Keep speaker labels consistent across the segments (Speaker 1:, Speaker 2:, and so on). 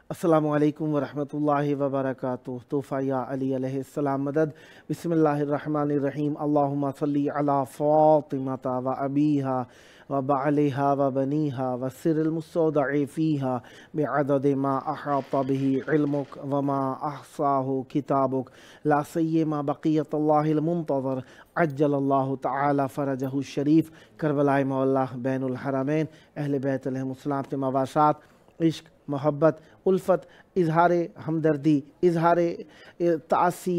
Speaker 1: السلام علیکم ورحمۃ اللہ وبرکاتہ۔ تحفہ یا علی علیہ السلام مدد۔ بسم اللہ الرحمن الرحیم۔ اللہم صلی علی فاطمۃ و ابیہا و بعلہا و بنیہا و سر المستودع فیہا بعدد ما احاط بہ علمک و ما احصاہ کتابک لا سیما بقیت اللہ المنتظر عجل اللہ تعالی فرجہ الشریف۔ کربلائے مولا بین الحرمین، اہل بیت علیہم السلام سے مواسات، عشق، محبت، الفت، اظہار ہمدردی، اظہار تعاسی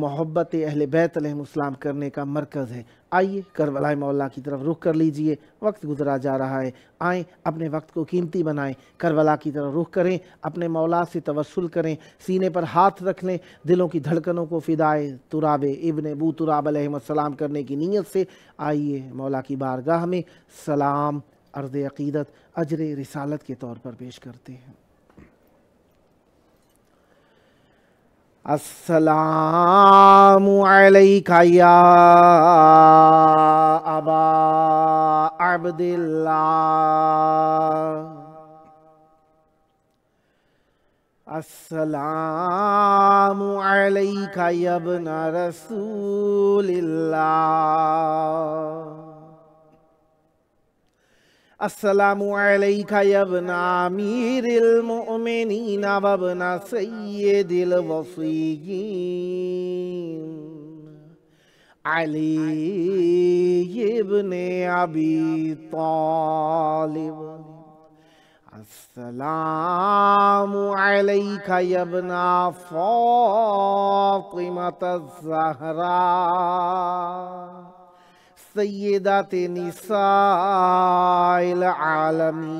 Speaker 1: محبت اہل بیت علیہ السلام کرنے کا مرکز ہے۔ آئیے کربلائے مولا کی طرف رخ کر لیجئے، وقت گزرا جا رہا ہے، آئیں اپنے وقت کو قیمتی بنائیں، کربلا کی طرف رخ کریں، اپنے مولا سے توسل کریں، سینے پر ہاتھ رکھ لیں، دلوں کی دھڑکنوں کو فدائے تراب ابن ابو تراب علیہ السلام کرنے کی نیت سے آئیے مولا کی بارگاہ میں سلام عرض عقیدت اجر رسالت کے طور پر پیش کرتے ہیں۔ السلام علیکہ یا ابا عبداللہ، السلام علیکہ یا ابن رسول اللہ، السلام علیکہ یا ابن امیر المؤمنین و ابن سید الوصیین علی ابن ابی طالب، السلام علیکہ یا ابن فاطمۃ الزہراء سیدات نساء العالمین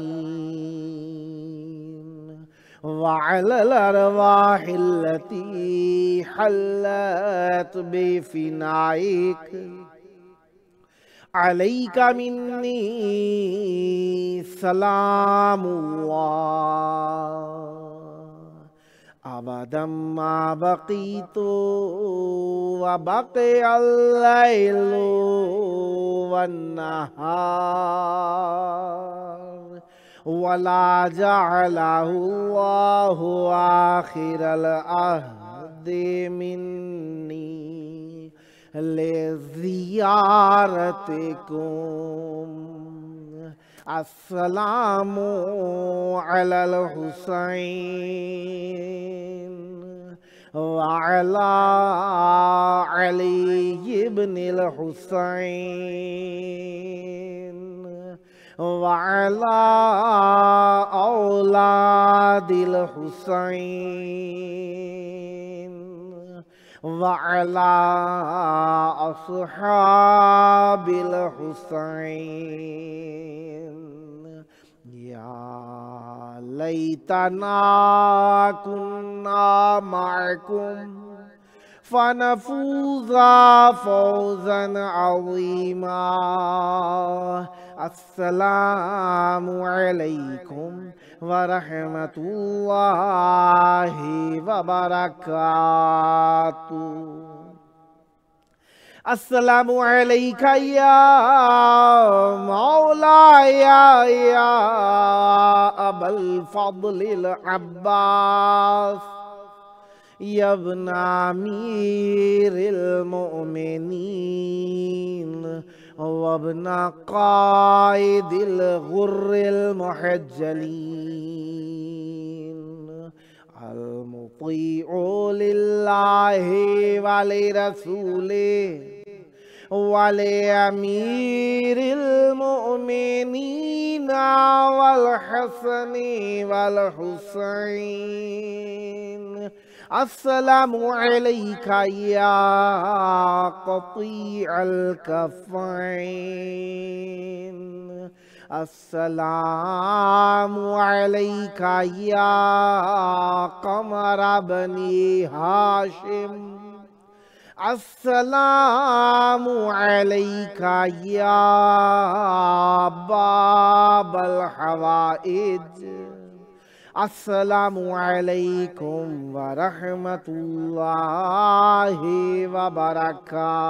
Speaker 1: وعلی الارواح التي حلت بفنائک علیک منی سلام اللہ ابدا ما بقیت وبقی اللیل والنہار ولا جعلہ اللہ آخر العہد منی لزیارتکم۔ السلام علی الحسین وعلی علی ابن الحسین وعلی اولاد الحسین وعلی اصحاب الحسین۔ یا لیتنا کننا معکم فنفوز فوزا عظیما۔ السلام علیکم ورحمۃ اللہ وبرکاتہ۔ السلام علیکہ یا مولایا یا ابا الفضل العباس یا ابن امیر المؤمنین وابن قائد الغر المحجلین المطیع للہ ولرسولہ ولأمیر المؤمنین والحسن والحسین۔ السلام علیکہ یا قطیع الکفین، السلام علیکہ یا قمر بنی ہاشم السلام علیکا یا باب الحوائج السلام علیکم ورحمۃ اللہ وبرکاتہ۔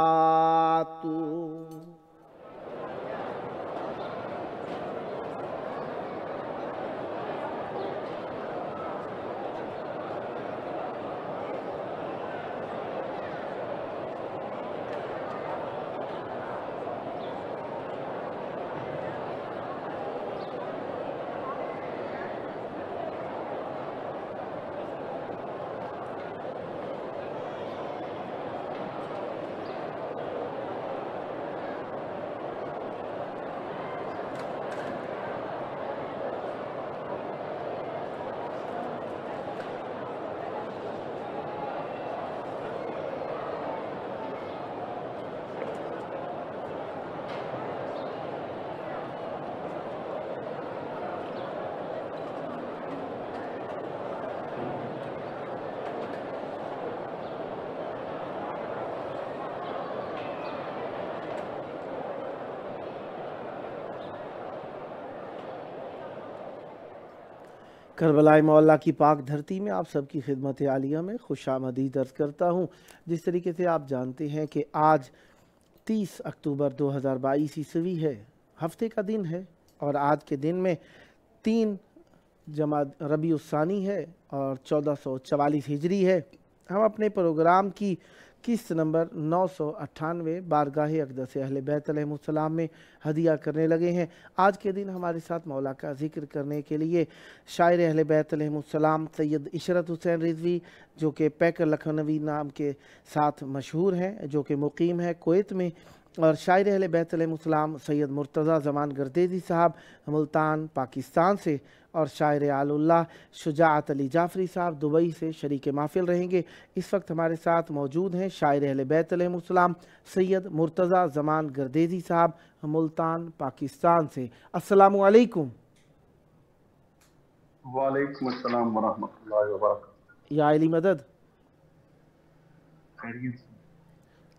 Speaker 1: کربلائے مولا کی پاک دھرتی میں آپ سب کی خدمت عالیہ میں خوش آمدید عرض کرتا ہوں۔ جس طریقے سے آپ جانتے ہیں کہ آج 30 اکتوبر 2022 عیسوی ہے، ہفتے کا دن ہے، اور آج کے دن میں 3 ربیع الثانی ہے اور 1444 ہجری ہے۔ ہم اپنے پروگرام کی قسط نمبر 998 بارگاہ اقدس اہل بیت علیہ السلام میں ہدیہ کرنے لگے ہیں۔ آج کے دن ہمارے ساتھ مولا کا ذکر کرنے کے لیے شاعر اہل بیت علیہ السلام سید عشرت حسین رضوی، جو کہ پیکر لکھنوی نام کے ساتھ مشہور ہیں، جو کہ مقیم ہے کویت میں، اور شاعر اہل بیت علیہ السلام سید مرتضیٰ زمان گردیزی صاحب ملتان پاکستان سے، اور شاعر آل اللہ شجاعت علی جعفری صاحب دبئی سے شریک محفل رہیں گے۔ اس وقت ہمارے ساتھ موجود ہیں شاعر اہل بیت علیہ السلام سید مرتضیٰ زمان گردیزی صاحب ملتان پاکستان سے۔ السلام علیکم۔
Speaker 2: وعلیکم السلام ورحمۃ اللہ وبرکاتہ۔
Speaker 1: یا علی مدد،
Speaker 2: خیریت سے؟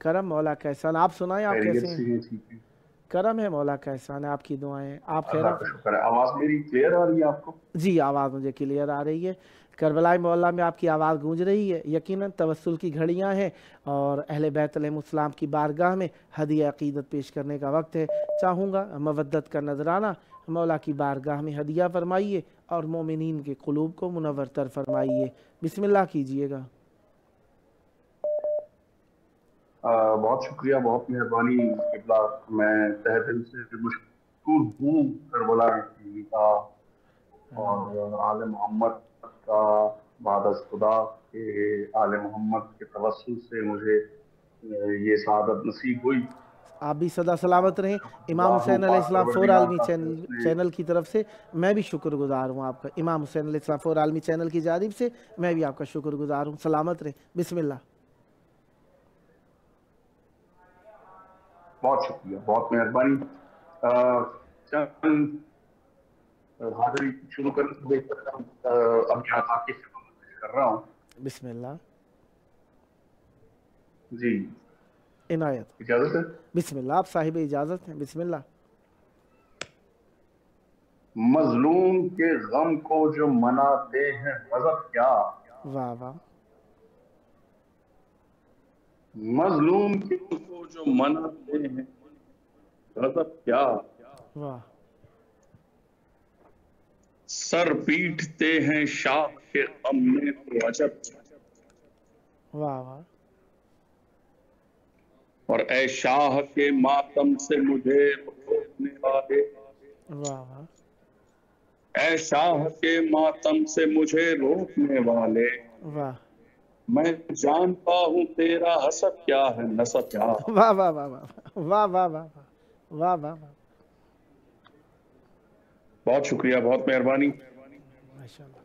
Speaker 1: کرم مولا کا احسان، آپ سنائیں آپ
Speaker 2: خیریت
Speaker 1: کیسے
Speaker 2: سے
Speaker 1: ہیں؟
Speaker 2: ہیں؟ ٹھیک ہے،
Speaker 1: کرم ہے مولا کا احسان ہے، آپ کی دعائیں، آپ
Speaker 2: اللہ
Speaker 1: خیرات
Speaker 2: کا
Speaker 1: ہیں؟
Speaker 2: شکر ہے۔ آواز میری کلیئر آ رہی ہے آپ کو؟
Speaker 1: جی آواز مجھے کلیئر آ رہی ہے۔ کربلائے مولا میں آپ کی آواز گونج رہی ہے۔ یقیناً توسل کی گھڑیاں ہیں اور اہل بیت علیہ السلام کی بارگاہ میں ہدیہ عقیدت پیش کرنے کا وقت ہے۔ چاہوں گا مودت کا نذرانہ مولا کی بارگاہ میں ہدیہ فرمائیے اور مومنین کے قلوب کو منور تر فرمائیے۔ بسم اللہ کیجئے گا۔
Speaker 2: بہت شکریہ، بہت مہربانی قبلہ، میں تہ دل سے مشکور ہوں کربلا ٹی وی کا اور آل محمد کا، بعد از خدا کہ آل محمد کے توسل سے مجھے یہ سعادت نصیب ہوئی۔
Speaker 1: آپ بھی صدا سلامت رہیں۔ امام حسین علیہ السلام فور عالمی چینل کی طرف سے میں بھی شکر گزار ہوں آپ کا، امام حسین علیہ السلام فور عالمی چینل کی جانب سے میں بھی آپ کا شکر گزار ہوں۔ سلامت رہیں۔ بسم اللہ۔
Speaker 2: بہت شکریہ، بہت مہربانی۔ چند حاضری شروع کرنے سے بہتر ابھی آپ سے کر رہا ہوں۔
Speaker 1: بسم اللہ۔
Speaker 2: جی
Speaker 1: عنایت،
Speaker 2: اجازت ہے؟
Speaker 1: بسم اللہ، آپ صاحب اجازت ہیں، بسم اللہ۔
Speaker 2: مظلوم کے غم کو جو مناتے ہیں غضب کیا،
Speaker 1: واہ واہ۔
Speaker 2: مظلوم کے غم کو جو مناتے ہیں غضب کیا،
Speaker 1: واہ۔
Speaker 2: سر پیٹتے ہیں شاہ کے غم میں تو عجب کیا،
Speaker 1: واہ واہ۔
Speaker 2: اور اے شاہ کے ماتم سے مجھے روکنے والے،
Speaker 1: واہ واہ۔
Speaker 2: اے شاہ کے ماتم سے مجھے روکنے والے،
Speaker 1: واہ
Speaker 2: میں جانتا ہوں تیرا حسب کیا ہے نسب کیا۔
Speaker 1: واہ واہ واہ واہ واہ واہ واہ واہ واہ واہ۔
Speaker 2: بہت شکریہ، بہت مہربانی۔
Speaker 1: ماشاءاللہ۔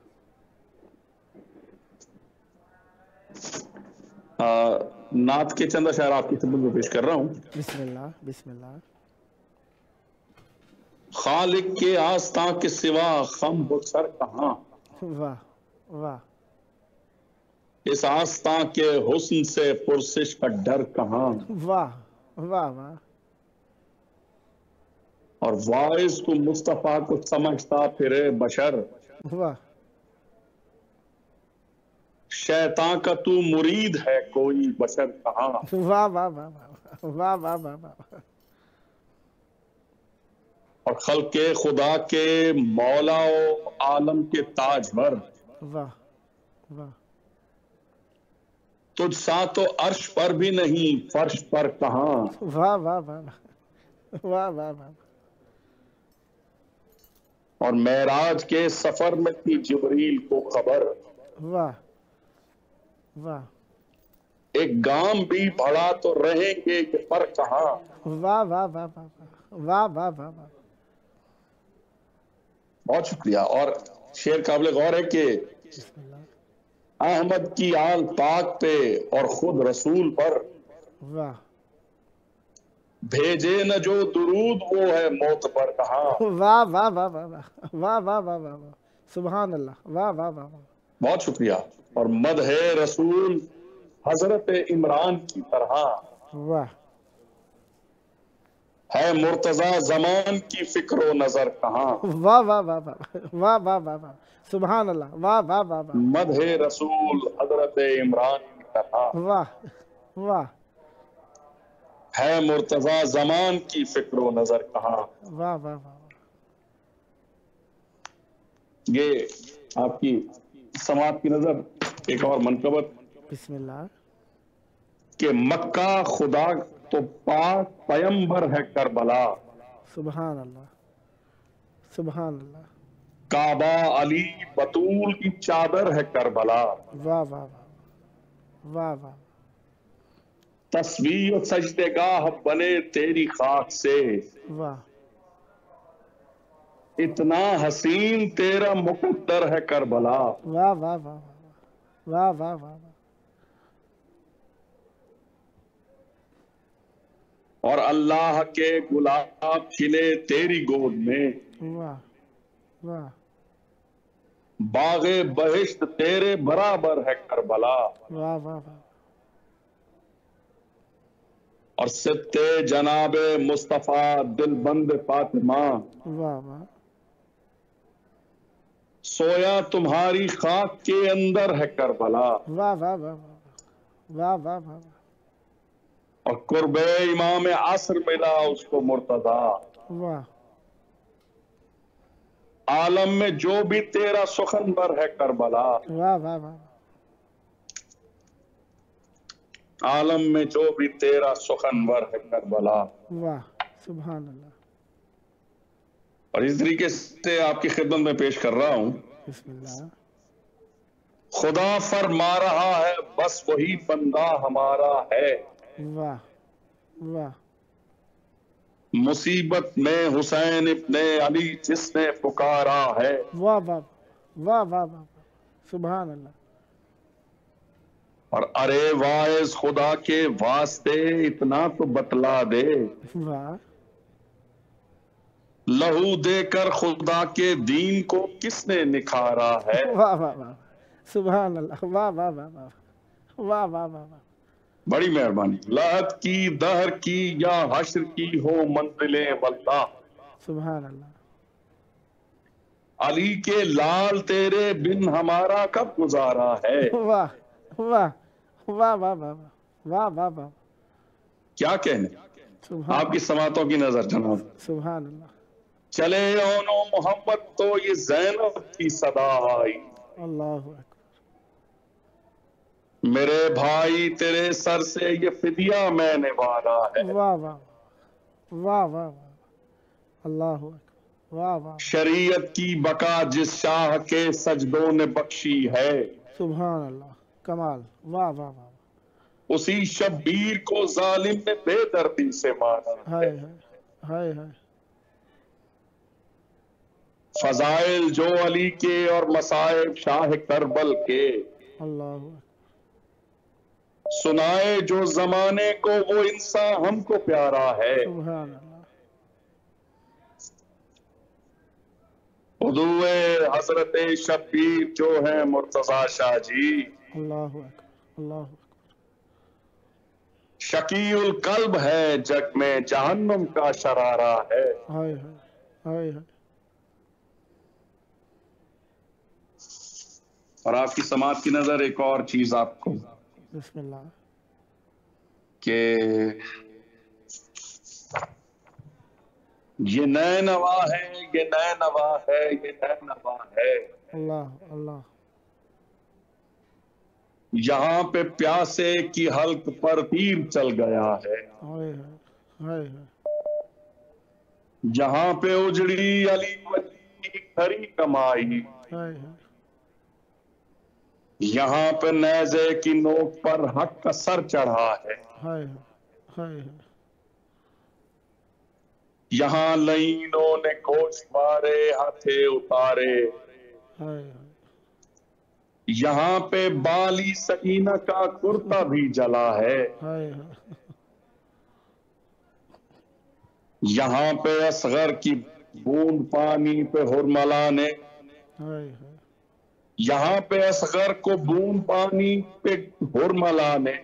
Speaker 2: نعت کے چند اشعار آپ کی خدمت میں پیش کر رہا ہوں۔
Speaker 1: بسم اللہ، بسم اللہ۔
Speaker 2: خالق کے آستاں کے سوا خم و سر کہاں،
Speaker 1: واہ واہ۔
Speaker 3: اس آستاں کے حسن سے پرسش کا ڈر کہاں،
Speaker 1: واہ واہ واہ
Speaker 3: اور وائز کو مصطفیٰ کو سمجھتا پھرے بشر،
Speaker 1: واہ
Speaker 3: شیطان کا تو مرید ہے کوئی بشر کہاں،
Speaker 1: واہ واہ واہ واہ واہ واہ واہ
Speaker 3: اور خلق خدا کے مولا و عالم کے تاجور،
Speaker 1: واہ واہ
Speaker 3: تجھ سا تو عرش پر بھی نہیں فرش پر کہاں،
Speaker 1: واہ واہ واہ واہ واہ واہ
Speaker 3: اور معراج کے سفر میں تھی جبریل کو خبر،
Speaker 1: واہ واہ
Speaker 3: ایک گام بھی بڑھا تو رہیں گے یہ پر کہاں،
Speaker 1: واہ واہ واہ واہ واہ واہ واہ
Speaker 3: بہت شکریہ۔ اور شعر قابل غور ہے کہ
Speaker 1: بسم اللہ
Speaker 3: احمد کی آل پاک پہ اور خود رسول پر
Speaker 1: واہ
Speaker 3: بھیجے نہ جو درود وہ ہے موت پر کہاں،
Speaker 1: واہ واہ واہ واہ واہ واہ واہ واہ واہ سبحان اللہ واہ واہ واہ واہ
Speaker 3: بہت شکریہ۔ اور مدح رسول حضرت عمران کی طرح
Speaker 1: واہ
Speaker 3: ہے مرتضی زمان کی فکر و نظر کہاں،
Speaker 1: واہ واہ واہ واہ واہ واہ واہ واہ سبحان اللہ واہ واہ واہ واہ
Speaker 3: مدح رسول حضرت عمران کی طرح
Speaker 1: واہ واہ
Speaker 3: ہے مرتضی زمان کی فکر و نظر کہاں۔
Speaker 1: واہ واہ واہ
Speaker 3: یہ آپ کی سماعت کی نظر ایک اور منقبت
Speaker 1: بسم اللہ
Speaker 3: کہ مکہ خدا تو پاک پیمبر ہے کربلا،
Speaker 1: سبحان اللہ سبحان اللہ
Speaker 3: کعبہ علی بطول کی چادر ہے کربلا،
Speaker 1: واہ واہ واہ واہ واہ
Speaker 3: تصویر و سجدگاہ بنے تیری خاک سے،
Speaker 1: واہ
Speaker 3: اتنا حسین تیرا مقدر ہے کربلا،
Speaker 1: واہ واہ واہ واہ واہ واہ
Speaker 3: اور اللہ کے گلاب کھلے تیری گود میں،
Speaker 1: واہ واہ
Speaker 3: باغ بہشت تیرے برابر ہے کربلا،
Speaker 1: واہ واہ واہ
Speaker 3: اور ستے جناب مصطفیٰ دل بند فاطمہ،
Speaker 1: واہ واہ
Speaker 3: سویا تمہاری خاک کے اندر ہے کربلا،
Speaker 1: واہ واہ واہ واہ واہ واہ
Speaker 3: اور قرب امام عصر ملا اس کو مرتضی،
Speaker 1: واہ
Speaker 3: عالم میں جو بھی تیرا سخنور ہے کربلا،
Speaker 1: واہ واہ واہ
Speaker 3: عالم میں جو بھی تیرا سخنور ہے کربلا۔
Speaker 1: واہ سبحان اللہ
Speaker 3: اور اس طریقے سے آپ کی خدمت میں پیش کر رہا ہوں،
Speaker 1: بسم اللہ
Speaker 3: خدا فرما رہا ہے بس وہی بندہ ہمارا ہے،
Speaker 1: واہ واہ
Speaker 3: مصیبت میں حسین ابن علی جس نے پکارا ہے،
Speaker 1: واہ واہ واہ واہ واہ سبحان اللہ
Speaker 3: اور ارے واعظ خدا کے واسطے اتنا تو بتلا دے،
Speaker 1: واہ
Speaker 3: لہو دے کر خدا کے دین کو کس نے نکھارا ہے،
Speaker 1: واہ واہ واہ سبحان اللہ واہ واہ واہ واہ واہ واہ واہ
Speaker 3: بڑی مہربانی۔ لحد کی دہر کی یا حشر کی ہو منزلیں واللہ،
Speaker 1: سبحان اللہ
Speaker 3: علی کے لال تیرے بن ہمارا کب گزارا ہے،
Speaker 1: واہ واہ واہ واہ واہ واہ واہ واہ
Speaker 3: کیا کہنے
Speaker 1: سبحان
Speaker 3: آپ کی سماعتوں کی نظر جناب۔
Speaker 1: سبحان اللہ
Speaker 3: چلے اونو محمد تو یہ زینب کی صدا آئی،
Speaker 1: اللہ اکبر
Speaker 3: میرے بھائی تیرے سر سے یہ فدیہ میں نے والا ہے،
Speaker 1: واہ واہ واہ واہ واہ اللہ اکبر واہ واہ
Speaker 3: شریعت کی بقا جس شاہ کے سجدوں نے بخشی ہے،
Speaker 1: سبحان اللہ کمال واہ واہ واہ
Speaker 3: اسی شبیر کو ظالم نے بے دردی سے مارا ہے،
Speaker 1: ہائے ہائے ہائے ہائے
Speaker 3: فضائل جو علی کے اور مصائب شاہ کربل کے،
Speaker 1: اللہ اکبر
Speaker 3: سنائے جو زمانے کو وہ انسان ہم کو پیارا ہے،
Speaker 1: سبحان اللہ
Speaker 3: حضور حضرت شبیر جو ہے مرتضی شاہ جی،
Speaker 1: اللہ اکبر، اللہ اکبر،
Speaker 3: شقی القلب ہے جگ میں جہنم کا شرارہ ہے.
Speaker 1: ہائے ہائے ہائے ہائے،
Speaker 3: اور آپ کی سماعت کی نظر ایک اور چیز آپ کو
Speaker 1: بسم اللہ،
Speaker 3: کہ یہ نئے نوا ہے، یہ نئے نوا ہے، یہ نئے نوا ہے.
Speaker 1: اللہ اللہ،
Speaker 3: یہاں پہ پیاسے کی حلق پر تیر چل گیا ہے.
Speaker 1: ہائے ہائے ہائے ہائے،
Speaker 3: جہاں پہ اجڑی علی ولی کھری کمائی،
Speaker 1: ہائے ہائے،
Speaker 3: یہاں پہ نیزے کی نوک پر حق کا سر چڑھا ہے.
Speaker 1: ہائے ہائے ہائے،
Speaker 3: یہاں لئینوں نے گوشت مارے ہاتھے اتارے،
Speaker 1: ہائے ہائے،
Speaker 3: یہاں پہ بالی سکینہ کا کرتا بھی جلا ہے.
Speaker 1: ہائے ہائے،
Speaker 3: یہاں پہ اصغر کی بوند پانی پہ ہرملا نے،
Speaker 1: ہائے ہائے،
Speaker 3: یہاں پہ اصغر کو بوند پانی پہ ہرملا نے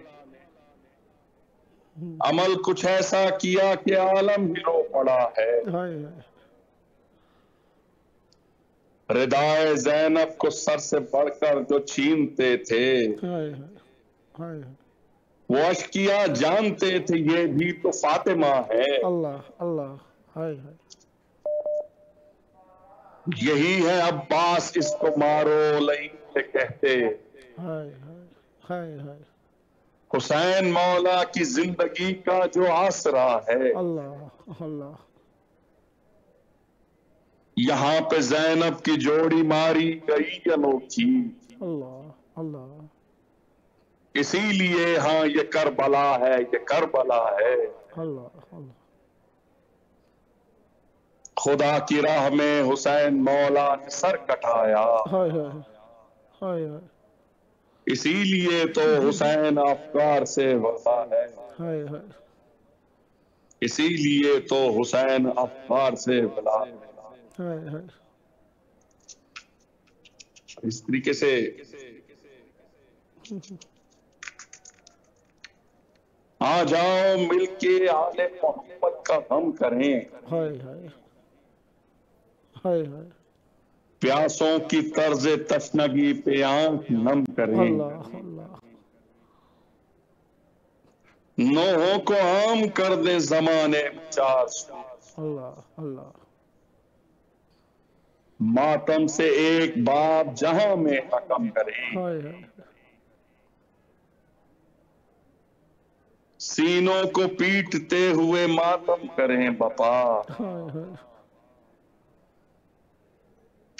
Speaker 3: عمل کچھ ایسا کیا کہ عالم ہی رو پڑا ہے.
Speaker 1: ہائے ہائے،
Speaker 3: ردائے زینب کو سر سے بڑھ کر جو چھینتے تھے،
Speaker 1: ہائے ہائے، ہائے ہائے،
Speaker 3: وہ اشکیا جانتے تھے یہ بھی تو فاطمہ ہے.
Speaker 1: اللہ اللہ، ہائے ہائے،
Speaker 3: یہی ہے عباس اس کو مارو لئین سے کہتے،
Speaker 1: ہائے ہائے، ہائے ہائے،
Speaker 3: حسین مولا کی زندگی کا جو آسرا ہے.
Speaker 1: اللہ اللہ،
Speaker 3: یہاں پہ زینب کی جوڑی ماری گئی انوکھی،
Speaker 1: اللہ اللہ،
Speaker 3: اسی لیے ہاں یہ کربلا ہے، یہ کربلا ہے.
Speaker 1: اللہ اللہ،
Speaker 3: خدا کی راہ میں حسین مولا نے سر کٹایا،
Speaker 1: ہائے ہائے، ہائے ہائے،
Speaker 3: اسی لیے تو حسین افکار سے وفا ہے.
Speaker 1: ہائے ہائے،
Speaker 3: اسی لیے تو حسین افکار سے وفا ہے.
Speaker 1: ہائے ہائے،
Speaker 3: اس طریقے سے آ جاؤ مل کے آل محمد کا غم کریں،
Speaker 1: ہائے ہائے، ہائے ہائے،
Speaker 3: پیاسوں کی طرز تشنگی پہ آنکھ نم کریں،
Speaker 1: اللہ اللہ،
Speaker 3: نوحوں کو عام کر دیں زمانے میں 400،
Speaker 1: اللہ اللہ،
Speaker 3: ماتم سے ایک باپ جہاں میں حکم کریں،
Speaker 1: ہائے ہائے،
Speaker 3: سینوں کو پیٹتے ہوئے ماتم کریں بپا،
Speaker 1: ہائے ہائے،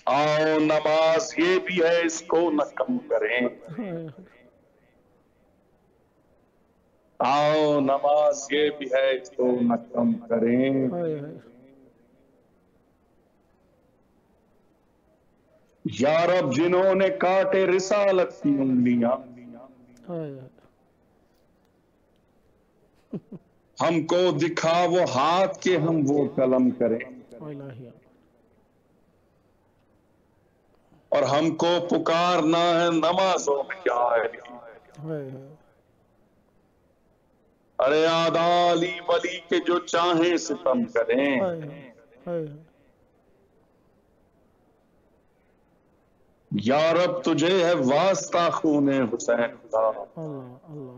Speaker 3: آؤ نماز یہ بھی ہے اس کو نہ کم کریں،
Speaker 1: ہائے ہائے،
Speaker 3: آؤ نماز یہ بھی ہے اس کو نہ کم کریں.
Speaker 1: ہائے ہائے،
Speaker 3: یا رب جنہوں نے کاٹے رسالت کی انگلیاں،
Speaker 1: ہائے ہائے،
Speaker 3: ہم کو دکھا وہ ہاتھ کے ہم وہ قلم کریں،
Speaker 1: الہی،
Speaker 3: اور ہم کو پکارنا ہے نمازوں میں یا علی.
Speaker 1: ہائے ہائے،
Speaker 3: ارے آدھا علی ولی کے جو چاہیں ستم کریں،
Speaker 1: ہائے ہائے، ہائے ہائے،
Speaker 3: یا رب تجھے ہے واسطہ خون حسین کا،
Speaker 1: اللہ اللہ،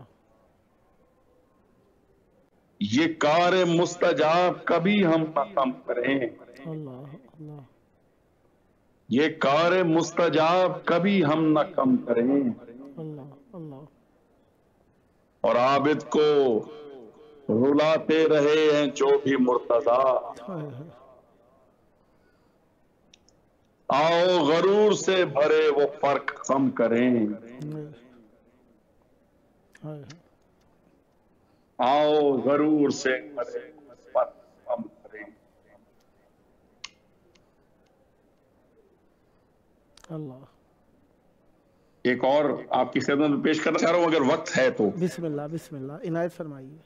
Speaker 3: یہ کار مستجاب کبھی ہم نہ کم کریں،
Speaker 1: اللہ اللہ،
Speaker 3: یہ کار مستجاب کبھی ہم نہ کم کریں.
Speaker 1: اللہ اللہ،
Speaker 3: اور عابد کو رلاتے رہے ہیں جو بھی مرتضی،
Speaker 1: ہائے ہائے،
Speaker 3: آؤ غرور سے بھرے وہ فرق کم کریں،
Speaker 1: ہائے ہائے،
Speaker 3: آؤ غرور سے بھرے وہ فرق کم کریں.
Speaker 1: اللہ،
Speaker 3: ایک اور آپ کی خدمت میں پیش کرنا چاہ رہا ہوں اگر وقت ہے تو.
Speaker 1: بسم اللہ بسم اللہ، عنایت فرمائیے.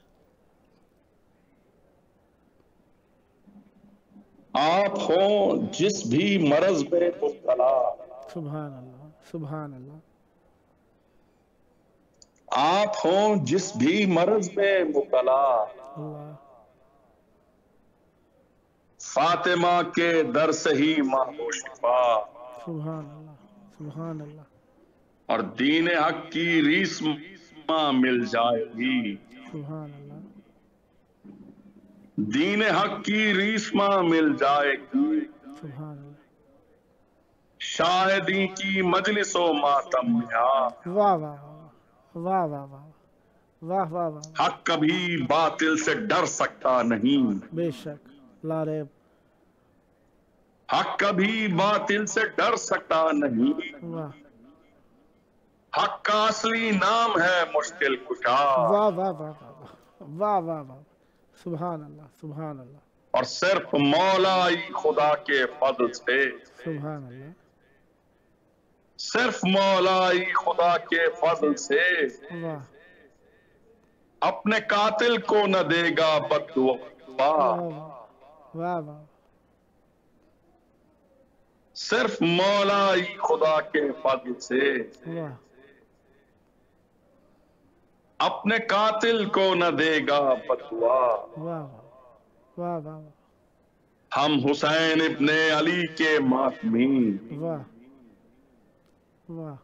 Speaker 3: آپ ہوں جس بھی مرض میں مبتلا،
Speaker 1: سبحان اللہ، سبحان اللہ،
Speaker 3: آپ ہوں جس بھی مرض میں مبتلا،
Speaker 1: اللہ
Speaker 3: فاطمہ کے در سے ہی مانگو شفا،
Speaker 1: سبحان اللہ سبحان اللہ
Speaker 3: اور دین حق کی ریس ماں مل جائے گی،
Speaker 1: سبحان اللہ
Speaker 3: دین حق کی ریس ماں مل جائے گی،
Speaker 1: سبحان اللہ
Speaker 3: شاہدی کی مجلس و ماتم یہاں،
Speaker 1: واہ واہ واہ واہ واہ واہ واہ واہ واہ
Speaker 3: حق کبھی باطل سے ڈر سکتا نہیں،
Speaker 1: بے شک لا ریب
Speaker 3: حق کبھی باطل سے ڈر سکتا نہیں،
Speaker 1: واہ
Speaker 3: حق کا اصلی نام ہے مشکل کشا،
Speaker 1: واہ واہ واہ واہ واہ واہ واہ سبحان اللہ سبحان اللہ
Speaker 3: اور صرف مولا خدا کے فضل سے،
Speaker 1: سبحان اللہ
Speaker 3: صرف مولا خدا کے فضل سے
Speaker 1: واہ
Speaker 3: اپنے قاتل کو نہ دے گا بد دعا،
Speaker 1: واہ واہ واہ
Speaker 3: صرف مولا خدا کے فضل سے
Speaker 1: واہ
Speaker 3: اپنے قاتل کو نہ دے گا بد دعا،
Speaker 1: واہ واہ واہ
Speaker 3: ہم حسین ابن علی کے ماتمی،
Speaker 1: واہ واہ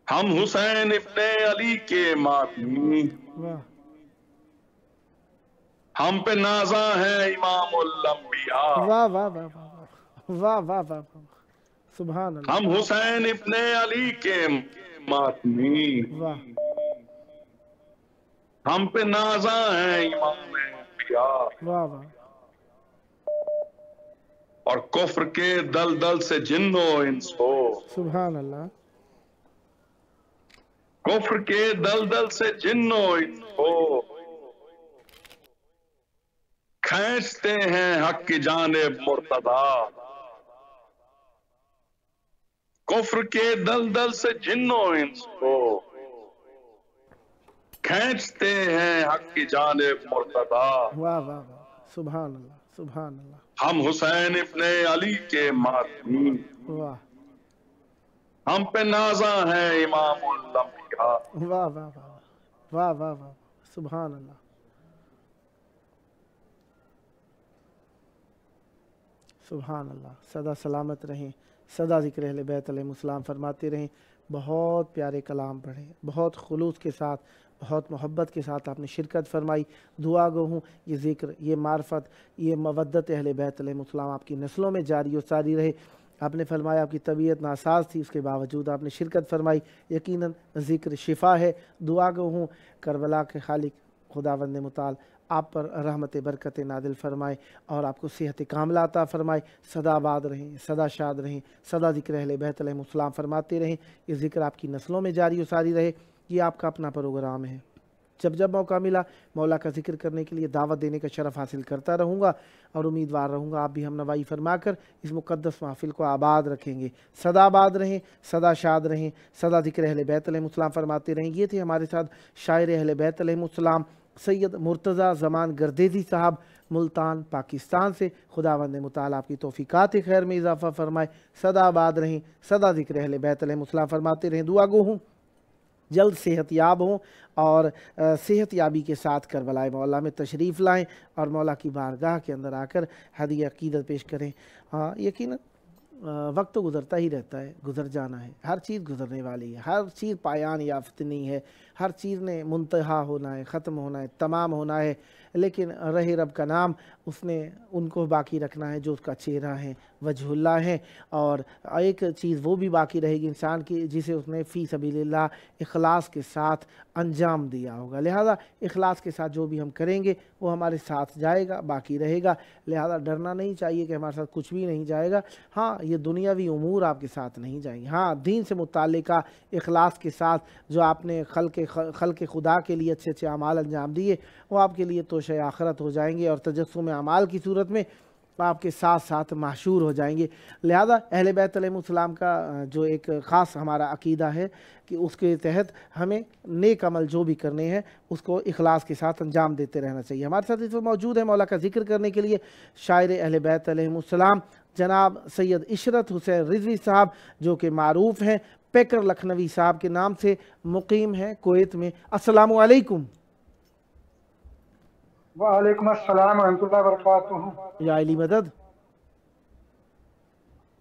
Speaker 3: ہم حسین ابن علی کے ماتمی،
Speaker 1: واہ
Speaker 3: ہم پہ نازاں ہے امام الانبیاء،
Speaker 1: واہ واہ واہ واہ واہ واہ سبحان اللہ
Speaker 3: ہم حسین ابن علی کے ماتمی،
Speaker 1: واہ
Speaker 3: ہم پہ نازاں ہے امام الانبیاء،
Speaker 1: واہ واہ
Speaker 3: اور کفر کے دلدل سے جن و انس ہو،
Speaker 1: سبحان اللہ
Speaker 3: کفر کے دلدل سے جن و انس ہو، کھینچتے ہیں حق کی جانب مرتضی، کفر کے دلدل سے جن و انس ہو، کھینچتے ہیں حق کی جانب مرتضی،
Speaker 1: واہ واہ واہ سبحان اللہ سبحان اللہ
Speaker 3: ہم حسین ابن علی کے ماتمی،
Speaker 1: واہ
Speaker 3: ہم پہ نازاں ہے امام الانبیاء،
Speaker 1: واہ واہ واہ واہ واہ واہ سبحان اللہ سبحان اللہ سدا سلامت رہیں، سدا ذکر اہل بیت علیہ السلام فرماتے رہیں۔ بہت پیارے کلام پڑھے، بہت خلوص کے ساتھ، بہت محبت کے ساتھ آپ نے شرکت فرمائی۔ دعا گو ہوں یہ ذکر، یہ معرفت، یہ مودت اہل بیت علیہ السلام آپ کی نسلوں میں جاری و ساری رہے۔ آپ نے فرمایا آپ کی طبیعت ناساز تھی، اس کے باوجود آپ نے شرکت فرمائی۔ یقیناً ذکر شفا ہے۔ دعا گو ہوں کربلا کے خالق خداوند متعال آپ پر رحمت برکت نازل فرمائے اور آپ کو صحت کاملہ عطا فرمائے۔ سدا آباد رہیں، سدا شاد رہیں، سدا ذکر اہل بیت علیہ السلام فرماتے رہیں۔ یہ ذکر آپ کی نسلوں میں جاری و ساری رہے۔ یہ آپ کا اپنا پروگرام ہے، جب جب موقع ملا مولا کا ذکر کرنے کے لیے دعوت دینے کا شرف حاصل کرتا رہوں گا، اور امیدوار رہوں گا آپ بھی ہم نوائی فرما کر اس مقدس محفل کو آباد رکھیں گے۔ سدا آباد رہیں، سدا شاد رہیں، سدا ذکر اہل بیت علیہ السلام فرماتے رہیں۔ یہ تھے ہمارے ساتھ شاعر اہل بیت علیہ السلام سید مرتضیٰ زمان گردیزی صاحب، ملتان پاکستان سے۔ خداوند متعال آپ کی توفیقات خیر میں اضافہ فرمائے۔ سدا آباد رہیں، سدا ذکر اہل بیت علیہ السلام فرماتے رہیں۔ دعا گو ہوں جلد صحت یاب ہوں اور صحت یابی کے ساتھ کربلائے مولا میں تشریف لائیں اور مولا کی بارگاہ کے اندر آ کر ہدیہ عقیدت پیش کریں۔ ہاں یقیناً وقت تو گزرتا ہی رہتا ہے، گزر جانا ہے، ہر چیز گزرنے والی ہے، ہر چیز پایان یافت نہیں ہے، ہر چیز نے منتہا ہونا ہے، ختم ہونا ہے، تمام ہونا ہے، لیکن رہے رب کا نام، اس نے ان کو باقی رکھنا ہے جو اس کا چہرہ ہے، وجہ اللہ ہے۔ اور ایک چیز وہ بھی باقی رہے گی انسان کی جسے اس نے فی سبیل اللہ اخلاص کے ساتھ انجام دیا ہوگا۔ لہذا اخلاص کے ساتھ جو بھی ہم کریں گے وہ ہمارے ساتھ جائے گا، باقی رہے گا۔ لہذا ڈرنا نہیں چاہیے کہ ہمارے ساتھ کچھ بھی نہیں جائے گا۔ ہاں یہ دنیاوی امور آپ کے ساتھ نہیں جائیں گے، ہاں دین سے متعلقہ اخلاص کے ساتھ جو آپ نے خلق خدا کے لیے اچھے اچھے اعمال انجام دیے وہ آپ کے لیے توشہ آخرت ہو جائیں گے، اور تجسم اعمال کی صورت میں آپ کے ساتھ ساتھ محشور ہو جائیں گے۔ لہذا اہل بیت علیہ السلام کا جو ایک خاص ہمارا عقیدہ ہے کہ اس کے تحت ہمیں نیک عمل جو بھی کرنے ہیں اس کو اخلاص کے ساتھ انجام دیتے رہنا چاہیے۔ ہمارے ساتھ اس وقت موجود ہے مولا کا ذکر کرنے کے لیے شاعر اہل بیت علیہ السلام جناب سید عشرت حسین رضوی صاحب، جو کہ معروف ہیں پیکر لکھنوی صاحب کے نام سے، مقیم ہیں کویت میں۔ السلام علیکم۔
Speaker 4: وعلیکم السلام ورحمۃ اللہ وبرکاتہ۔
Speaker 1: یا علی مدد،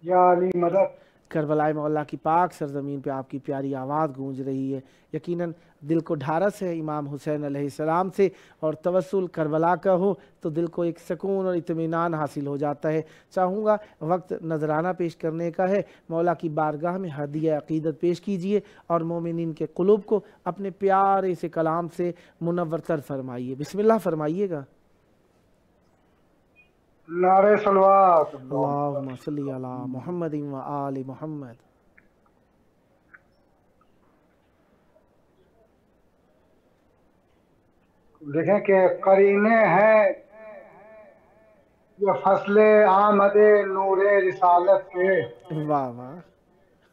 Speaker 4: یا علی مدد۔
Speaker 1: کربلائے مولا کی پاک سرزمین پہ آپ کی پیاری آواز گونج رہی ہے، یقیناً دل کو ڈھارس ہے امام حسین علیہ السلام سے، اور توسل کربلا کا ہو تو دل کو ایک سکون اور اطمینان حاصل ہو جاتا ہے۔ چاہوں گا وقت نذرانہ پیش کرنے کا ہے، مولا کی بارگاہ میں ہدیہ عقیدت پیش کیجئے اور مومنین کے قلوب کو اپنے پیارے سے کلام سے منور تر فرمائیے۔ بسم اللہ فرمائیے گا۔
Speaker 4: نعرہ صلوات۔
Speaker 1: اللہم صلی علی محمد و آل محمد۔
Speaker 4: دیکھیں کہ قرینے ہیں یہ فصل آمد نور رسالت کے،
Speaker 1: واہ واہ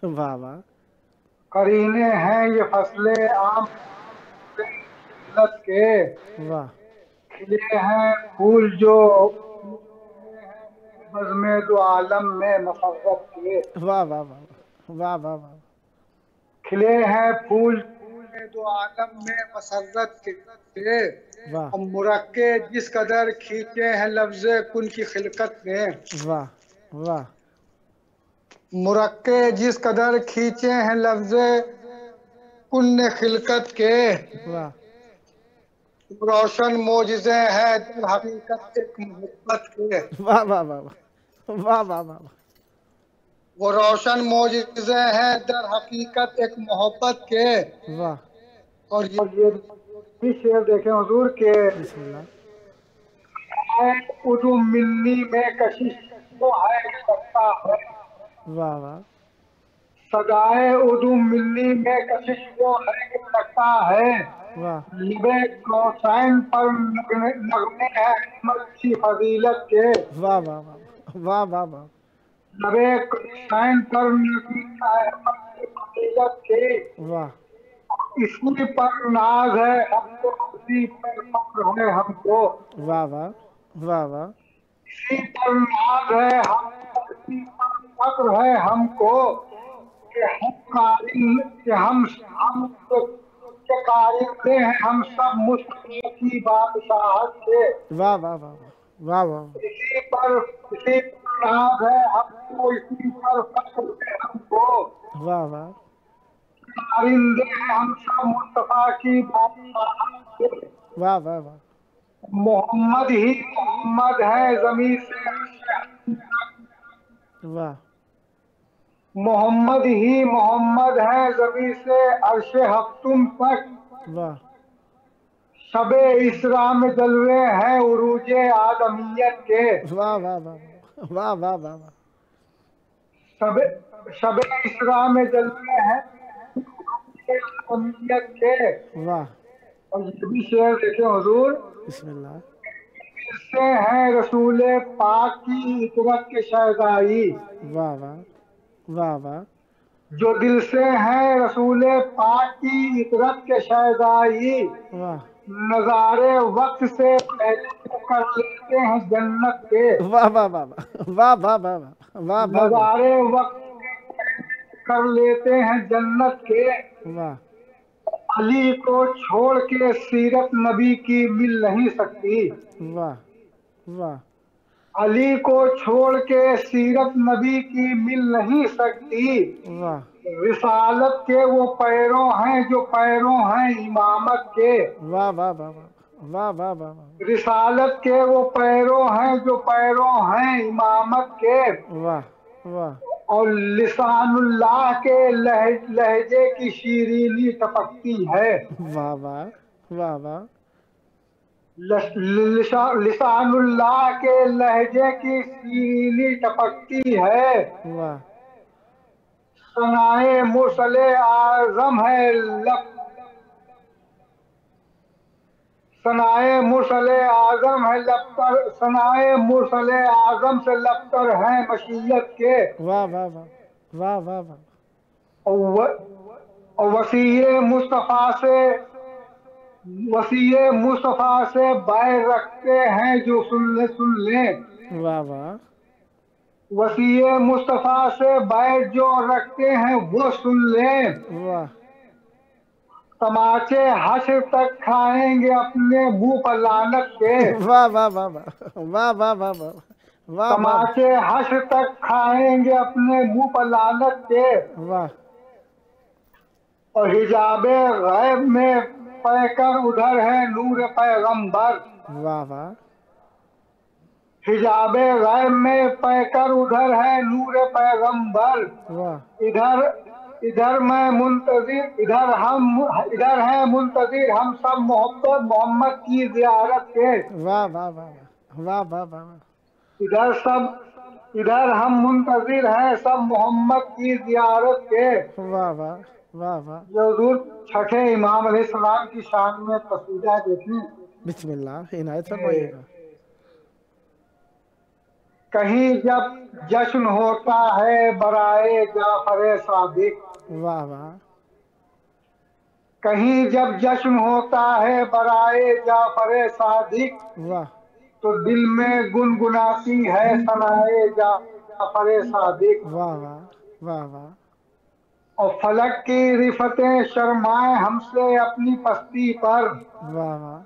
Speaker 1: واہ واہ،
Speaker 4: قرینے ہیں یہ فصل آمد رسالت کے،
Speaker 1: واہ
Speaker 4: کھلے ہیں پھول جو بزم دو عالم میں مسرت کے،
Speaker 1: واہ واہ واہ واہ واہ واہ،
Speaker 4: کھلے ہیں پھول دو عالم میں مسرت کے،
Speaker 1: واہ
Speaker 4: اور مرکے جس قدر کھینچے ہیں لفظ کن کی خلقت میں،
Speaker 1: واہ واہ،
Speaker 4: مرکے جس قدر کھینچے ہیں لفظ کن خلقت کے،
Speaker 1: واہ
Speaker 4: روشن معجزے ہیں در حقیقت ایک محبت کے،
Speaker 1: واہ واہ واہ واہ واہ واہ،
Speaker 4: وہ روشن معجزے ہیں در حقیقت ایک محبت کے۔
Speaker 1: واہ،
Speaker 4: اور یہ بھی شعر دیکھیں حضور کے
Speaker 1: بسم اللہ،
Speaker 4: اردو ملنی میں کشش وہ ہے کہ سکتا ہے،
Speaker 1: واہ واہ،
Speaker 4: سدائے اردو ملنی میں کشش وہ ہے کہ سکتا ہے،
Speaker 1: واہ
Speaker 4: لبے کوسین پر نغمے ہیں احمد کی فضیلت کے،
Speaker 1: واہ واہ واہ واہ واہ واہ،
Speaker 4: لبے کوسین پر نغمے ہیں احمد کی فضیلت کے،
Speaker 1: واہ
Speaker 4: اسی پر ناز ہے ہم کو، اسی پر فخر ہے ہم کو،
Speaker 1: واہ واہ واہ واہ،
Speaker 4: اسی پر ناز ہے ہم کو، اسی پر فخر ہے ہم کو، کہ ہم قائل کہ ہم کے قائل ہیں ہم سب مصطفی کی بادشاہت کے،
Speaker 1: واہ واہ واہ واہ واہ،
Speaker 4: اسی پر ناز ہے ہم کو، اسی پر فخر ہے ہم کو،
Speaker 1: واہ واہ،
Speaker 4: آئندے ہیں ہم سب مصطفیٰ کی بادشاہت کے،
Speaker 1: واہ واہ واہ،
Speaker 4: محمد ہی محمد ہے زمین سے،
Speaker 1: واہ
Speaker 4: محمد ہی محمد ہے زمین سے عرش ہفتم تک،
Speaker 1: واہ
Speaker 4: شب اسراء میں جلوے ہیں عروج آدمیت کے،
Speaker 1: واہ واہ واہ واہ واہ واہ واہ،
Speaker 4: شب اسراء میں جلوے ہیں عروج آدمیت کے۔
Speaker 1: واہ،
Speaker 4: اور یہ بھی شعر دیکھیں حضور،
Speaker 1: بسم اللہ،
Speaker 4: اس سے ہے رسول پاک کی عطرت کے شہدائی،
Speaker 1: واہ واہ واہ واہ،
Speaker 4: جو دل سے ہے رسول پاک کی عطرت کے شہدائی،
Speaker 1: واہ
Speaker 4: نظارے وقت سے پہلے کر لیتے ہیں جنت کے،
Speaker 1: واہ واہ واہ واہ واہ واہ واہ واہ،
Speaker 4: نظارے وقت سے پہلے کر لیتے ہیں جنت کے،
Speaker 1: واہ
Speaker 4: علی کو چھوڑ کے سیرت نبی کی مل نہیں سکتی،
Speaker 1: واہ واہ،
Speaker 4: علی کو چھوڑ کے سیرت نبی کی مل نہیں سکتی،
Speaker 1: واہ
Speaker 4: رسالت کے وہ پیروں ہیں جو پیروں ہیں امامت کے،
Speaker 1: واہ واہ واہ واہ واہ واہ واہ،
Speaker 4: رسالت کے وہ پیروں ہیں جو پیروں ہیں امامت کے،
Speaker 1: واہ واہ،
Speaker 4: اور لسان اللہ کے لہجے کی شیرینی ٹپکتی ہے،
Speaker 1: واہ واہ واہ واہ،
Speaker 4: لسان اللہ کے لہجے کی شیرینی ٹپکتی ہے،
Speaker 1: واہ
Speaker 4: ثنائے مرسل اعظم ہے لب، ثنائے مرسل اعظم ہے لب پر، ثنائے مرسل اعظم سے لب پر ہیں مشیت کے،
Speaker 1: واہ واہ واہ واہ واہ واہ،
Speaker 4: اور وسیع مصطفیٰ سے بیر رکھتے ہیں جو سن لیں،
Speaker 1: واہ واہ
Speaker 4: وسیع مصطفیٰ سے بیعت جو رکھتے ہیں وہ سن لیں،
Speaker 1: واہ
Speaker 4: تماچے حشر تک کھائیں گے اپنے منہ پر لعنت کے،
Speaker 1: واہ واہ واہ واہ واہ واہ واہ واہ واہ
Speaker 4: تماچے حشر تک کھائیں گے اپنے منہ پر لعنت کے،
Speaker 1: واہ
Speaker 4: اور حجاب غیب میں پے کر ادھر ہے نور پیغمبر،
Speaker 1: واہ واہ
Speaker 4: حجاب غیب میں پے کر ادھر ہے نور پیغمبر،
Speaker 1: واہ
Speaker 4: ادھر میں منتظر، ادھر ہے منتظر ہم سب محبت محمد کی زیارت کے،
Speaker 1: واہ واہ واہ واہ واہ واہ
Speaker 4: ادھر ہم منتظر ہیں سب محمد کی زیارت کے۔
Speaker 1: واہ واہ واہ واہ
Speaker 4: یہ حضور چھٹے امام علیہ السلام کی شان میں قصیدہ ہے، دیکھیں
Speaker 1: بسم اللہ عنایت فرمائیے گا۔
Speaker 4: کہیں جب جشن ہوتا ہے برائے جعفر صادق،
Speaker 1: واہ واہ
Speaker 4: کہیں جب جشن ہوتا ہے برائے جعفر صادق،
Speaker 1: واہ
Speaker 4: تو دل میں گنگناتی ہے ثنائے جعفر صادق،
Speaker 1: واہ واہ واہ واہ
Speaker 4: اور فلک کی رفتیں شرمائیں ہم سے اپنی پستی پر،
Speaker 1: واہ واہ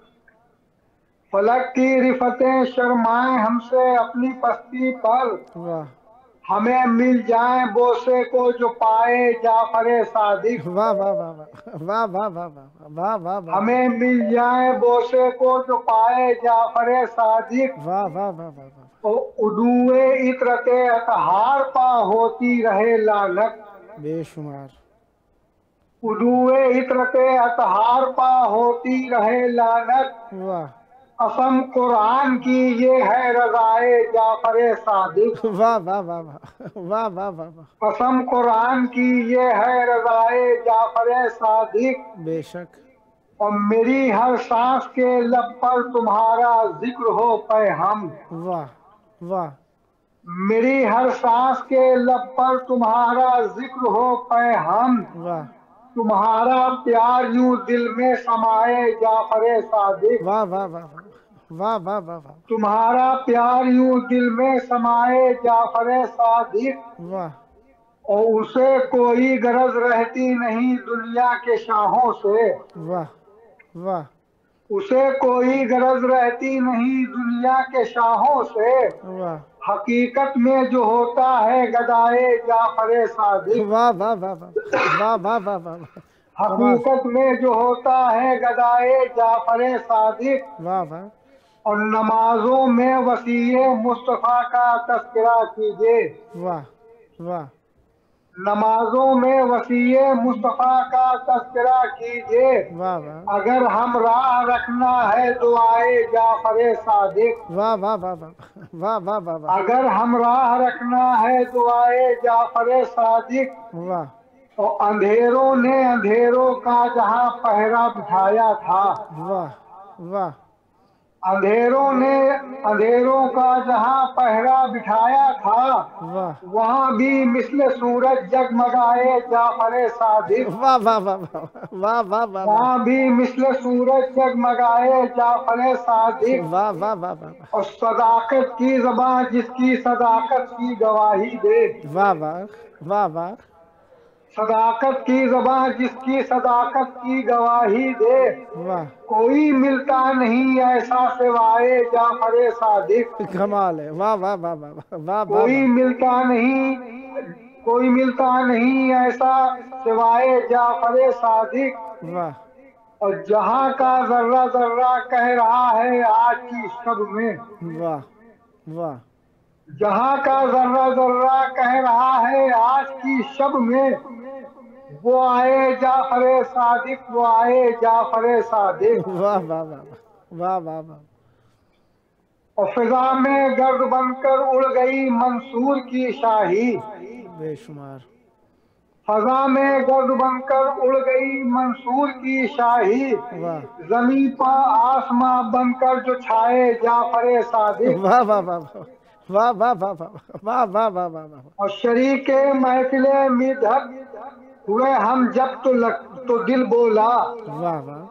Speaker 4: فلک کی رفتیں شرمائیں ہم سے اپنی پستی پر،
Speaker 1: واہ
Speaker 4: ہمیں مل جائیں بوسے کو جو پائے جعفر صادق،
Speaker 1: واہ واہ واہ واہ واہ واہ واہ واہ واہ واہ
Speaker 4: ہمیں مل جائیں بوسے کو جو پائے جعفر صادق،
Speaker 1: واہ واہ واہ واہ واہ
Speaker 4: اور عدوے عطرت اطہار پا ہوتی رہے لعنت،
Speaker 1: بے شمار
Speaker 4: عدوے عطرت اطہار پا ہوتی رہے لعنت،
Speaker 1: واہ
Speaker 4: قسم قرآن کی یہ ہے رضائے جعفر صادق،
Speaker 1: واہ واہ واہ واہ واہ واہ واہ واہ
Speaker 4: قسم قرآن کی یہ ہے رضائے جعفر صادق،
Speaker 1: بے شک
Speaker 4: اور میری ہر سانس کے لب پر تمہارا ذکر ہو پے ہم،
Speaker 1: واہ واہ
Speaker 4: میری ہر سانس کے لب پر تمہارا ذکر ہو پے ہم،
Speaker 1: واہ
Speaker 4: تمہارا پیار یوں دل میں سمائے جعفر صادق،
Speaker 1: واہ واہ واہ واہ واہ واہ واہ
Speaker 4: تمہارا پیار یوں دل میں سمائے جعفر صادق،
Speaker 1: واہ
Speaker 4: اور اسے کوئی غرض رہتی نہیں دنیا کے شاہوں سے،
Speaker 1: واہ واہ
Speaker 4: اسے کوئی غرض رہتی نہیں دنیا کے شاہوں سے،
Speaker 1: واہ
Speaker 4: حقیقت میں جو ہوتا ہے گدائے جعفر صادق،
Speaker 1: واہ واہ واہ واہ واہ واہ واہ
Speaker 4: حقیقت میں جو ہوتا ہے گدائے جعفر صادق،
Speaker 1: واہ واہ
Speaker 4: اور نمازوں میں وسیع مصطفیٰ کا تذکرہ کیجیے،
Speaker 1: واہ واہ
Speaker 4: نمازوں میں وسیع مصطفیٰ کا تذکرہ کیجیے،
Speaker 1: واہ واہ
Speaker 4: اگر ہم راہ رکھنا ہے دعائے جعفر صادق،
Speaker 1: واہ واہ واہ واہ واہ واہ واہ
Speaker 4: اگر ہم راہ رکھنا ہے دعائے جعفر صادق،
Speaker 1: واہ
Speaker 4: اور اندھیروں نے اندھیروں کا جہاں پہرا بٹھایا تھا،
Speaker 1: واہ واہ
Speaker 4: اندھیروں نے اندھیروں کا جہاں پہرا بٹھایا تھا،
Speaker 1: واہ
Speaker 4: وہاں بھی مثل سورج جگمگائے جعفر صادق،
Speaker 1: واہ واہ واہ واہ واہ واہ
Speaker 4: وہاں بھی مثل سورج جگمگائے جعفر صادق،
Speaker 1: واہ واہ واہ واہ
Speaker 4: اور صداقت کی زبان جس کی صداقت کی گواہی دے،
Speaker 1: واہ واہ واہ واہ
Speaker 4: صداقت کی زبان جس کی صداقت کی گواہی دے،
Speaker 1: واہ
Speaker 4: کوئی ملتا نہیں ایسا سوائے جعفر صادق،
Speaker 1: کمال ہے واہ واہ واہ واہ واہ واہ
Speaker 4: کوئی ملتا نہیں ایسا سوائے جعفر صادق،
Speaker 1: واہ
Speaker 4: اور جہاں کا ذرہ ذرہ کہہ رہا ہے آج کی شب میں،
Speaker 1: واہ واہ
Speaker 4: جہاں کا ذرہ ذرہ کہہ رہا ہے آج کی شب میں، وہ آئے جعفر صادق، وہ آئے جعفر صادق،
Speaker 1: واہ واہ واہ واہ واہ واہ
Speaker 4: اور فضا میں گرد بن کر اڑ گئی منصور کی شاہی،
Speaker 1: بے شمار
Speaker 4: فضا میں گرد بن کر اڑ گئی منصور کی شاہی،
Speaker 1: واہ
Speaker 4: زمین پر آسماں بن کر جو چھائے جعفر صادق،
Speaker 1: واہ واہ واہ واہ واہ واہ واہ واہ واہ واہ واہ
Speaker 4: اور شریک محفل مدحت ہوئے ہم جب تو دل بولا،
Speaker 1: واہ واہ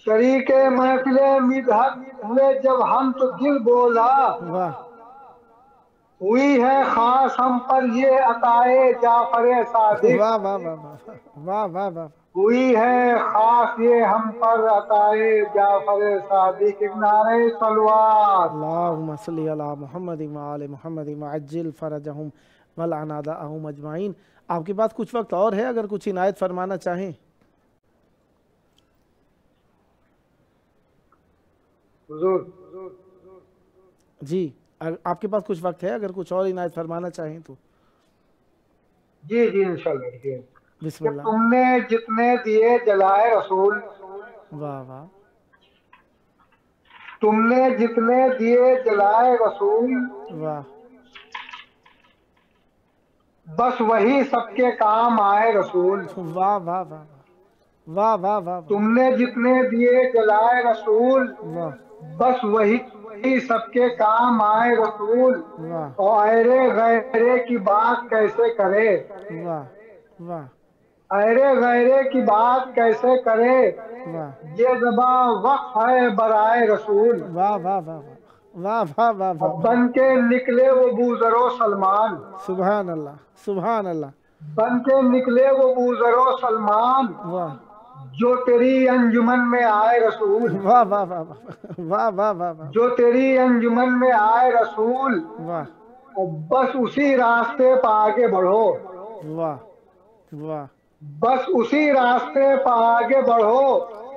Speaker 4: شریک محفل مدحت ہوئے جب ہم تو دل بولا،
Speaker 1: واہ
Speaker 4: ہوئی ہے خاص ہم پر یہ عطائے جعفر صادق،
Speaker 1: واہ واہ واہ واہ واہ واہ،
Speaker 4: ہوئی ہے خاص یہ ہم پر عطائے جعفر صادق۔ ایک نعرہ صلوات۔
Speaker 1: اللہم صلی علی محمد وآل محمد وعجل فرجہم ولعنادہم اجمعین۔ آپ کے پاس کچھ وقت اور ہے اگر کچھ عنایت فرمانا چاہیں؟
Speaker 4: حضور
Speaker 1: جی آپ کے پاس کچھ وقت ہے اگر کچھ اور عنایت فرمانا چاہیں تو؟
Speaker 4: جی جی انشاءاللہ جی۔
Speaker 1: بسم
Speaker 4: کہ
Speaker 1: اللہ۔
Speaker 4: تم نے جتنے دیے جلائے رسول،
Speaker 1: واہ واہ،
Speaker 4: تم نے جتنے دیے جلائے رسول،
Speaker 1: واہ
Speaker 4: بس وہی سب کے کام آئے رسول۔
Speaker 1: واہ واہ واہ واہ واہ واہ
Speaker 4: تم نے جتنے دیے جلائے رسول،
Speaker 1: واہ
Speaker 4: بس وہی سب کے کام آئے رسول۔
Speaker 1: واہ
Speaker 4: اور ایرے غیرے کی بات کیسے کرے،
Speaker 1: واہ واہ
Speaker 4: ایرے غیرے کی بات کیسے کرے،
Speaker 1: واہ
Speaker 4: یہ زباں وقف ہے برائے رسول۔
Speaker 1: واہ واہ واہ واہ واہ واہ واہ،
Speaker 4: بن کے نکلے وہ بوذر و سلمان،
Speaker 1: سبحان اللہ سبحان اللہ،
Speaker 4: بن کے نکلے وہ بوذر و سلمان،
Speaker 1: واہ
Speaker 4: جو تیری انجمن میں آئے رسول،
Speaker 1: واہ واہ واہ واہ واہ واہ واہ
Speaker 4: جو تیری انجمن میں آئے رسول۔
Speaker 1: واہ
Speaker 4: اور بس اسی راستے پہ آگے بڑھو،
Speaker 1: واہ واہ
Speaker 4: بس اسی راستے پہ آگے بڑھو،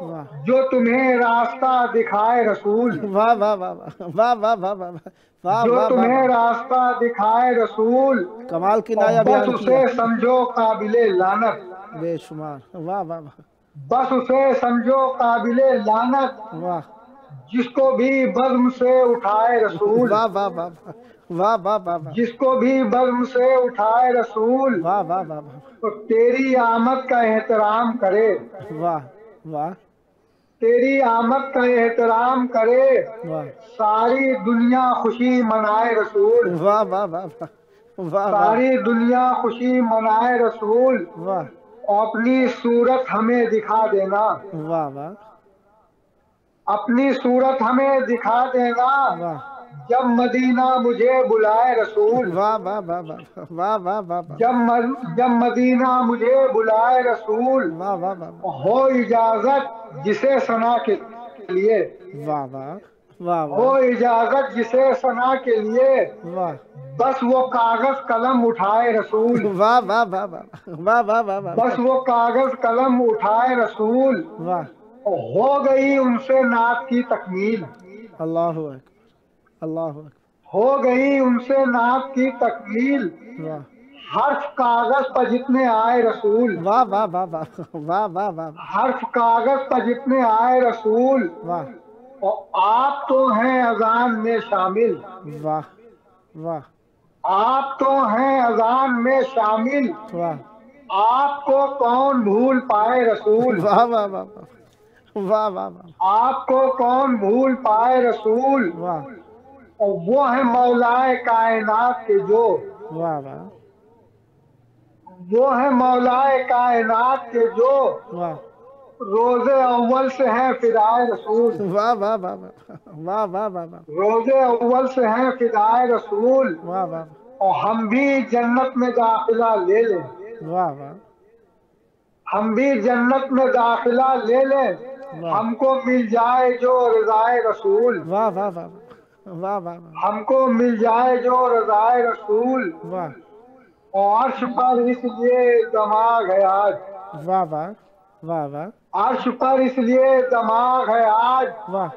Speaker 1: واہ
Speaker 4: جو تمہیں راستہ دکھائے رسول،
Speaker 1: واہ واہ واہ واہ واہ واہ واہ واہ
Speaker 4: جو
Speaker 1: واہ
Speaker 4: تمہیں
Speaker 1: واہ،
Speaker 4: راستہ دکھائے رسول۔
Speaker 1: کمال کنایہ
Speaker 4: اور بس
Speaker 1: بیان
Speaker 4: اسے
Speaker 1: کیا،
Speaker 4: سمجھو قابل لعنت،
Speaker 1: بے شمار، واہ واہ
Speaker 4: بس اسے سمجھو قابل لعنت،
Speaker 1: واہ
Speaker 4: جس کو بھی بزم سے اٹھائے رسول،
Speaker 1: واہ واہ واہ واہ واہ واہ واہ
Speaker 4: جس کو بھی بزم سے اٹھائے رسول۔
Speaker 1: واہ واہ واہ
Speaker 4: تو تیری آمد کا احترام کرے،
Speaker 1: واہ واہ
Speaker 4: تیری آمد کا احترام کرے،
Speaker 1: واہ
Speaker 4: ساری دنیا خوشی منائے رسول،
Speaker 1: واہ واہ واہ واہ واہ
Speaker 4: ساری دنیا خوشی منائے رسول۔
Speaker 1: واہ
Speaker 4: اپنی صورت ہمیں دکھا دینا،
Speaker 1: واہ واہ
Speaker 4: اپنی صورت ہمیں دکھا دینا،
Speaker 1: واہ
Speaker 4: جب مدینہ مجھے بلائے رسول،
Speaker 1: واہ واہ واہ واہ واہ واہ
Speaker 4: جب مدینہ مجھے بلائے رسول۔
Speaker 1: واہ واہ واہ
Speaker 4: ہو اجازت جسے ثنا کے لیے،
Speaker 1: واہ واہ واہ
Speaker 4: ہو اجازت جسے ثنا کے لیے،
Speaker 1: واہ
Speaker 4: بس وہ کاغذ قلم اٹھائے رسول،
Speaker 1: واہ واہ واہ واہ واہ واہ واہ
Speaker 4: بس وہ کاغذ قلم اٹھائے رسول۔
Speaker 1: واہ،
Speaker 4: ہو گئی ان سے نعت کی تکمیل،
Speaker 1: اللہ اکبر اللہ اکبر،
Speaker 4: ہو گئی ان سے نعت کی تکمیل،
Speaker 1: واہ
Speaker 4: حرف کاغذ پر جتنے آئے رسول،
Speaker 1: واہ واہ واہ واہ واہ واہ واہ
Speaker 4: حرف کاغذ پر جتنے آئے رسول۔
Speaker 1: واہ
Speaker 4: اور آپ تو ہیں اذان میں شامل،
Speaker 1: واہ واہ
Speaker 4: آپ تو ہیں اذان میں شامل،
Speaker 1: واہ
Speaker 4: آپ کو کون بھول پائے رسول،
Speaker 1: واہ واہ واہ واہ واہ
Speaker 4: آپ کو کون بھول پائے رسول۔
Speaker 1: واہ
Speaker 4: اور وہ ہے مولائے کائنات کے جو،
Speaker 1: واہ واہ
Speaker 4: وہ ہے مولائے کائنات کے جو،
Speaker 1: واہ
Speaker 4: روز اول سے ہیں فدائے رسول،
Speaker 1: واہ واہ واہ واہ واہ واہ
Speaker 4: روز اول سے ہیں فدائے رسول۔
Speaker 1: واہ واہ
Speaker 4: اور ہم بھی جنت میں داخلہ لے لیں،
Speaker 1: واہ واہ
Speaker 4: ہم بھی جنت میں داخلہ لے لیں، ہم کو مل جائے جو رضائے رسول،
Speaker 1: واہ واہ واہ واہ واہ
Speaker 4: ہم کو مل جائے جو رضائے رسول۔
Speaker 1: واہ
Speaker 4: اور عرش پر اس لیے دماغ ہے آج،
Speaker 1: واہ واہ واہ واہ
Speaker 4: عرش پر اس لیے دماغ ہے آج،
Speaker 1: واہ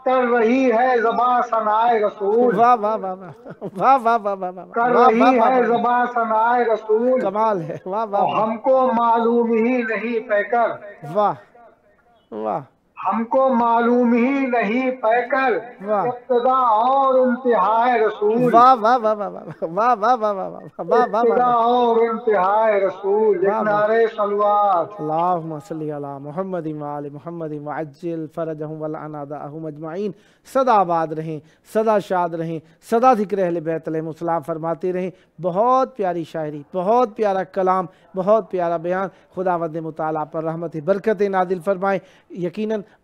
Speaker 4: کر رہی ہے زباں ثنائے رسول،
Speaker 1: واہ واہ واہ واہ واہ واہ واہ واہ
Speaker 4: کر رہی ہے زباں ثنائے رسول۔
Speaker 1: کمال ہے، واہ
Speaker 4: اور
Speaker 1: واہ
Speaker 4: ہم کو معلوم ہی نہیں پے کر،
Speaker 1: واہ واہ
Speaker 4: ہم کو معلوم ہی نہیں پے کر،
Speaker 1: واہ
Speaker 4: ابتدا اور انتہائے رسول،
Speaker 1: واہ واہ واہ واہ واہ واہ واہ واہ واہ
Speaker 4: ابتدا اور انتہائے رسول۔ ایک نعرہ صلوات۔
Speaker 1: اللہم صلی علی محمد وآل محمد وعجل فرجہم ولعنادہم اجمعین۔ سدا آباد رہیں، سدا شاد رہیں، سدا ذکر اہل بیت علیہم السلام فرماتے رہیں۔ بہت پیاری شاعری، بہت پیارا کلام، بہت پیارا بیان۔ خداوند مطالعہ پر رحمت برکت نازل فرمائے۔ یقیناً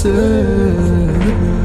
Speaker 5: Sen